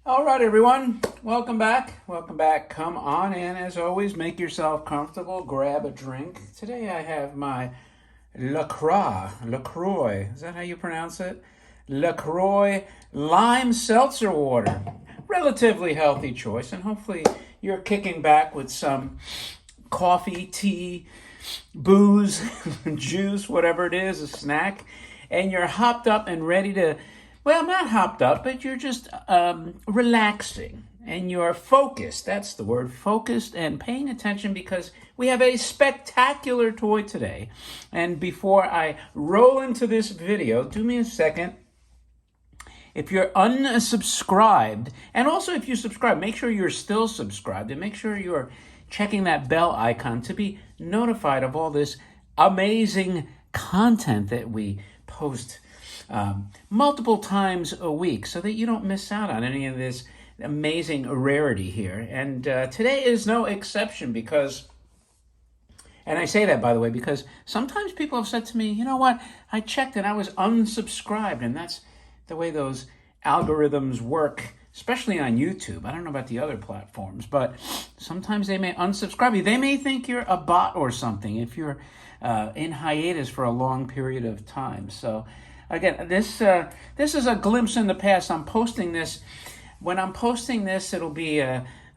All right, everyone. Welcome back. Welcome back. Come on in. As always, make yourself comfortable. Grab a drink. Today I have my LaCroix. Is that how you pronounce it? LaCroix lime seltzer water. Relatively healthy choice, and hopefully you're kicking back with some coffee, tea, booze, juice, whatever it is, a snack, and you're hopped up and ready to, well, not hopped up, but you're just relaxing and you're focused. That's the word, focused and paying attention because we have a spectacular toy today. And before I roll into this video, do me a second. If you're unsubscribed, and also if you subscribe, make sure you're still subscribed and make sure you're checking that bell icon to be notified of all this amazing content that we post multiple times a week so that you don't miss out on any of this amazing rarity here. And today is no exception because, and I say that, by the way, because sometimes people have said to me, you know what, I checked and I was unsubscribed, and that's the way those algorithms work, especially on YouTube. I don't know about the other platforms, but sometimes they may unsubscribe you. They may think you're a bot or something if you're in hiatus for a long period of time. So again, this is a glimpse in the past. I'm posting this. When I'm posting this, it'll be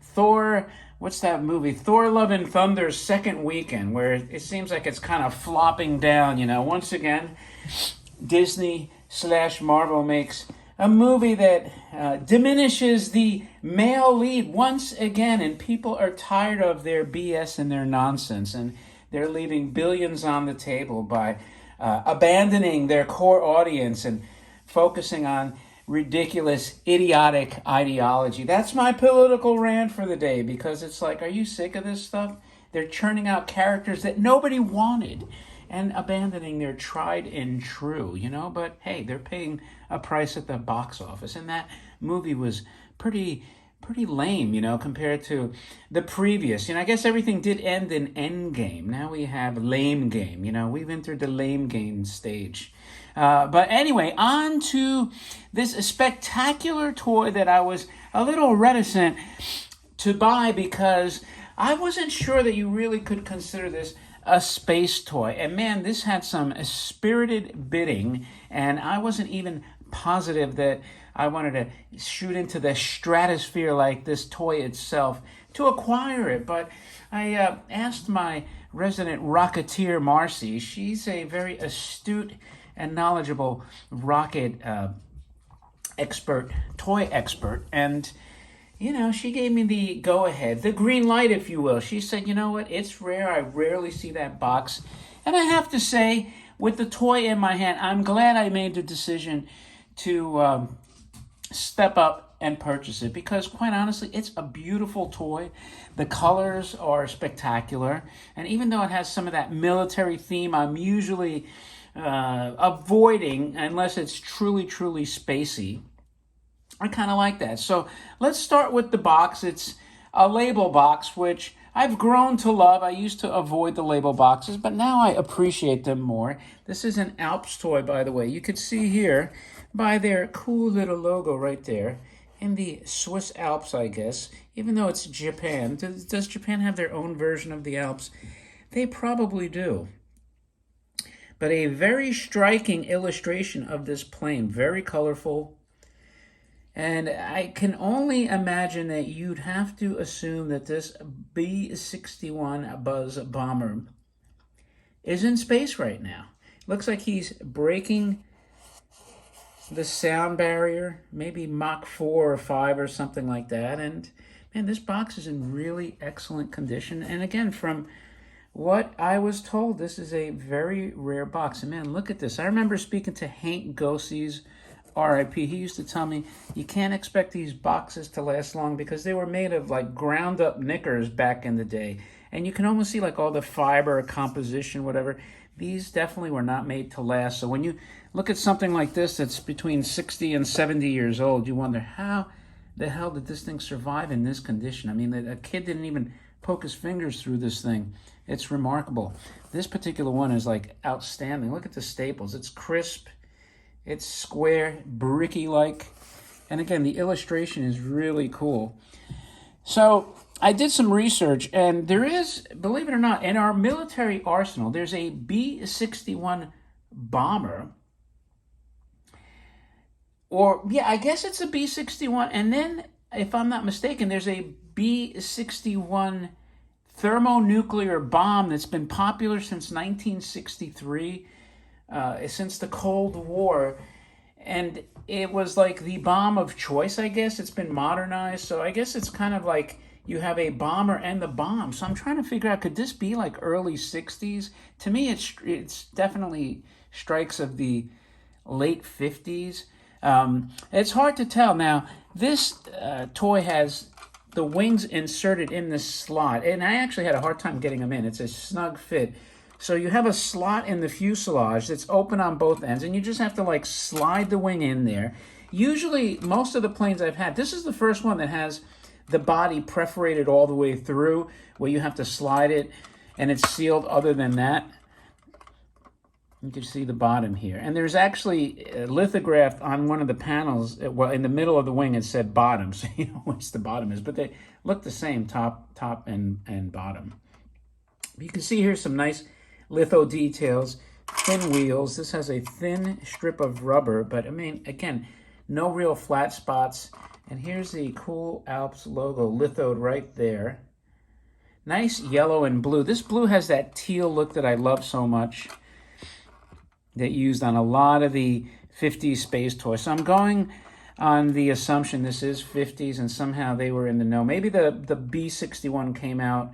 Thor, what's that movie? Thor Love and Thunder's second weekend, where it seems like it's kind of flopping down, you know. Once again, Disney/Marvel makes a movie that diminishes the male lead once again, and people are tired of their BS and their nonsense, and they're leaving billions on the table by abandoning their core audience and focusing on ridiculous, idiotic ideology. That's my political rant for the day, because it's like, are you sick of this stuff? They're churning out characters that nobody wanted and abandoning their tried and true, you know? But hey, they're paying a price at the box office, and that movie was pretty lame, you know, compared to the previous. You know, I guess everything did end in Endgame. Now we have Lame Game. You know, we've entered the Lame Game stage. But anyway, on to this spectacular toy that I was a little reticent to buy because I wasn't sure that you really could consider this a space toy. And man, this had some spirited bidding, and I wasn't even positive that I wanted to shoot into the stratosphere like this toy itself to acquire it. But I asked my resident rocketeer, Marcy. She's a very astute and knowledgeable rocket expert, toy expert. And, you know, she gave me the go-ahead, the green light, if you will. She said, you know what, it's rare. I rarely see that box. And I have to say, with the toy in my hand, I'm glad I made the decision to step up and purchase it, because quite honestly, it's a beautiful toy. The colors are spectacular, and even though it has some of that military theme, I'm usually avoiding unless it's truly spacey. I kind of like that. So let's start with the box. It's a label box, which I've grown to love. I used to avoid the label boxes, but now I appreciate them more. This is an Alps toy, by the way. You could see here by their cool little logo right there in the Swiss Alps, I guess, even though it's Japan. Does Japan have their own version of the Alps? They probably do. But a very striking illustration of this plane, very colorful. And I can only imagine that you'd have to assume that this B-61 Buzz bomber is in space right now. Looks like he's breaking the sound barrier, maybe Mach 4 or 5 or something like that. And man, this box is in really excellent condition. And again, from what I was told, this is a very rare box. And man, look at this. I remember speaking to Hank Goseys, RIP. He used to tell me, you can't expect these boxes to last long because they were made of like ground up knickers back in the day. And you can almost see like all the fiber composition, whatever. These definitely were not made to last. So when you look at something like this that's between 60 and 70 years old, you wonder, how the hell did this thing survive in this condition? I mean, a kid didn't even poke his fingers through this thing. It's remarkable. This particular one is like outstanding. Look at the staples. It's crisp. It's square, bricky-like. And again, the illustration is really cool. So I did some research, and there is, believe it or not, in our military arsenal, there's a B-61 bomber. Or, yeah, I guess it's a B-61. And then, if I'm not mistaken, there's a B-61 thermonuclear bomb that's been popular since 1963, since the Cold War. And it was like the bomb of choice, I guess. It's been modernized. So I guess it's kind of like you have a bomber and the bomb. So I'm trying to figure out, could this be like early 60s? To me, it's definitely strikes of the late 50s. It's hard to tell. Now, this toy has the wings inserted in the slot, and I actually had a hard time getting them in. It's a snug fit. So you have a slot in the fuselage that's open on both ends, and you just have to like slide the wing in there. Usually, most of the planes I've had, this is the first one that has the body perforated all the way through, where you have to slide it, and it's sealed. Other than that, you can see the bottom here. And there's actually lithographed on one of the panels, well, in the middle of the wing, it said bottom, so you know which the bottom is. But they look the same, top and bottom. You can see here some nice litho details, thin wheels. This has a thin strip of rubber, but I mean, again, no real flat spots. And here's the cool Alps logo lithoed right there. Nice yellow and blue. This blue has that teal look that I love so much, that used on a lot of the 50s space toys. So I'm going on the assumption this is 50s, and somehow they were in the know. Maybe the B-61 came out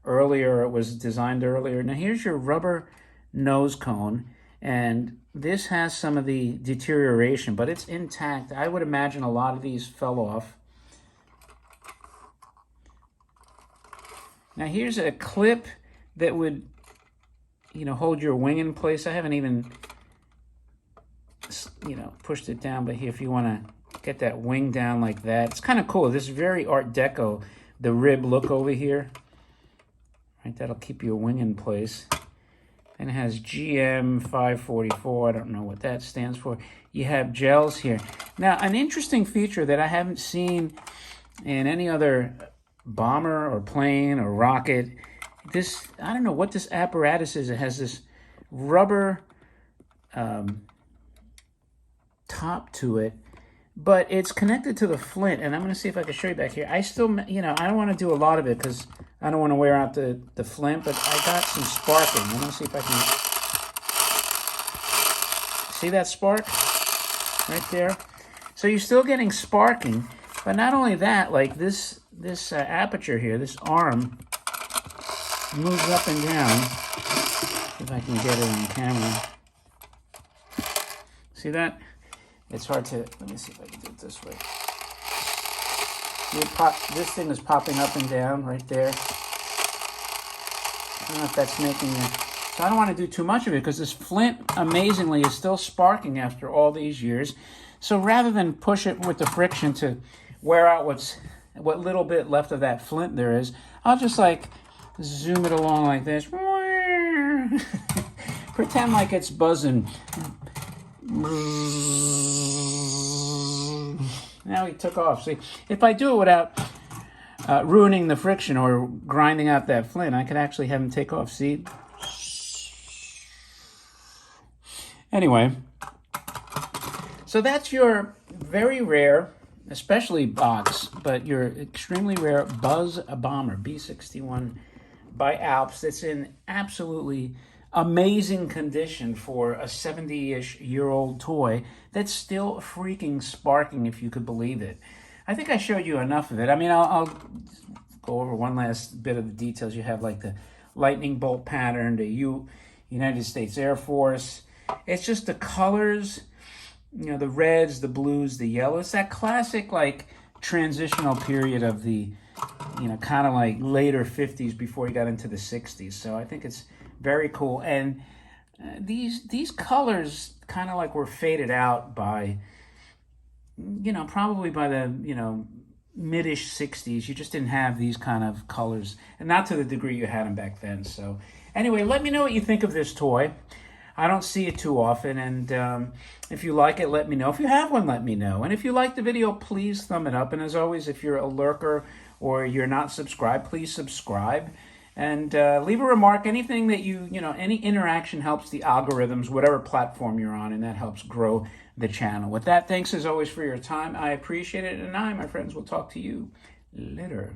earlier, it was designed earlier. Now here's your rubber nose cone, and this has some of the deterioration, but it's intact. I would imagine a lot of these fell off. Now here's a clip that would, you know, hold your wing in place. I haven't even, you know, pushed it down, but here, if you want to get that wing down like that, it's kind of cool. This is very Art Deco, the rib look over here. Right, that'll keep your wing in place. And it has GM 544. I don't know what that stands for. You have gels here. Now, an interesting feature that I haven't seen in any other bomber or plane or rocket, this, I don't know what this apparatus is. It has this rubber top to it, but it's connected to the flint. And I'm going to see if I can show you back here. I still, you know, I don't want to do a lot of it because I don't want to wear out the flint, but I got some sparking. I'm going to see if I can see that spark right there. So you're still getting sparking, but not only that, like this aperture here, this arm moves up and down. If I can get it on camera. See that? It's hard to, let me see if I can do it this way. This thing is popping up and down right there. I don't know if that's making it. So I don't want to do too much of it because this flint, amazingly, is still sparking after all these years. So rather than push it with the friction to wear out what little bit left of that flint there is, I'll just like zoom it along like this. Pretend like it's buzzing. Now he took off. See, if I do it without ruining the friction or grinding out that flint, I could actually have him take off. See? Anyway, so that's your very rare, especially box, but your extremely rare Buzz Bomber B-61 by Alps. That's in absolutely amazing condition for a 70-ish-year-old toy that's still freaking sparking, if you could believe it. I think I showed you enough of it. I mean, I'll go over one last bit of the details. You have like the lightning bolt pattern, the United States Air Force. It's just the colors, you know, the reds, the blues, the yellows. That classic like transitional period of the, you know, kind of like later 50s before you got into the 60s. So I think it's very cool. And these colors kind of like were faded out by, you know, probably by the, you know, mid-ish 60s. You just didn't have these kind of colors, and not to the degree you had them back then. So anyway, let me know what you think of this toy. I don't see it too often, and if you like it, let me know. If you have one, let me know. And if you like the video, please thumb it up. And as always, if you're a lurker or you're not subscribed, please subscribe. And leave a remark. Anything that any interaction helps the algorithms, whatever platform you're on, and that helps grow the channel. With that, thanks as always for your time. I appreciate it, and I, my friends, will talk to you later.